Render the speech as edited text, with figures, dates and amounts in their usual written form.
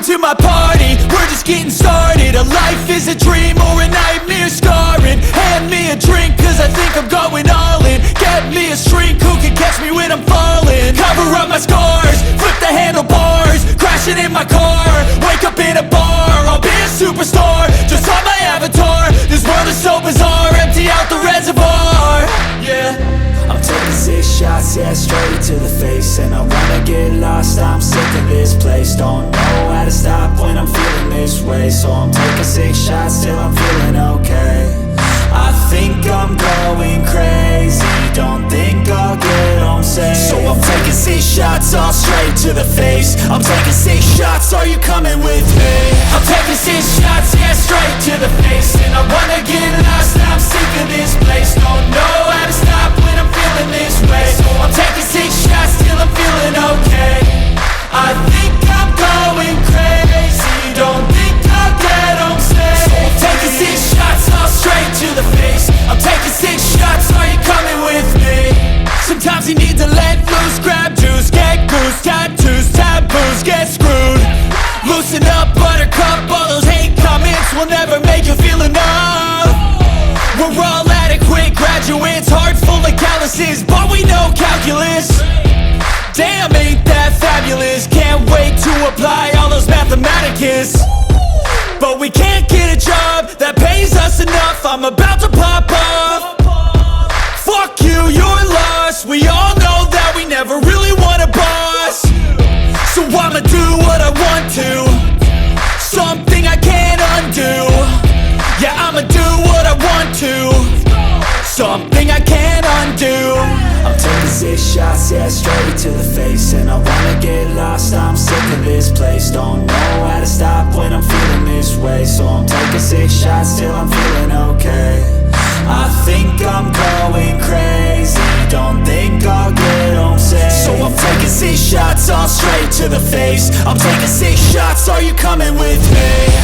to my party, we're just getting started. A life is a dream or a nightmare scarring. Hand me a drink cause I think I'm going all in. Get me a shrink who can catch me when I'm falling. Cover up my scars, flip the handlebars, crashing in my car, wake up in a bar. I'll be a superstar, just on my avatar. This world is so bizarre, empty out the reservoir. Yeah, I'm taking 6 shots, yeah, straight to the face. And I wanna get lost, I'm sick of this place. Don't know how to stop when I'm feeling this way. So I'm taking 6 shots till I'm feeling okay. I think I'm going crazy, don't think I'll get home safe. So I'm taking 6 shots, all straight to the face. I'm taking 6 shots, are you coming with me? I'm taking 6 shots, yeah, straight to the face. And I wanna get lost, I'm sick of this place. Don't know how to stop when I'm feeling this way. So I'm taking 6 shots till I'm feeling okay. I think I'm going crazy, don't think I'll get home safe. So I'm taking 6 shots, all straight to the face. I'm taking 6 shots, are you coming with me? Sometimes you need to let loose, grab juice, get goose, tattoos, taboos, get screwed. Loosen up, buttercup, all those hate comments will never make you feel enough. We're all adequate graduates, heart full of calluses, but we know calculus. Damn, ain't that fabulous? Can't wait to apply all those mathematicus. But we can't get a job that pays us enough. I'm about to pop off. Fuck you, you're lost. We all know that we never really want a boss. So I'ma do what I want to, something I can't undo. Yeah, I'ma do what I want to, something I can't undo. I'm taking 6 shots, yeah, straight to the face. And I wanna get lost, I'm sick of this place. Don't know how to stop when I'm feeling this way. So I'm taking 6 shots till I'm feeling okay. I think I'm going crazy, don't think I'll get home safe. So I'm taking 6 shots, all straight to the face. I'm taking 6 shots, are you coming with me?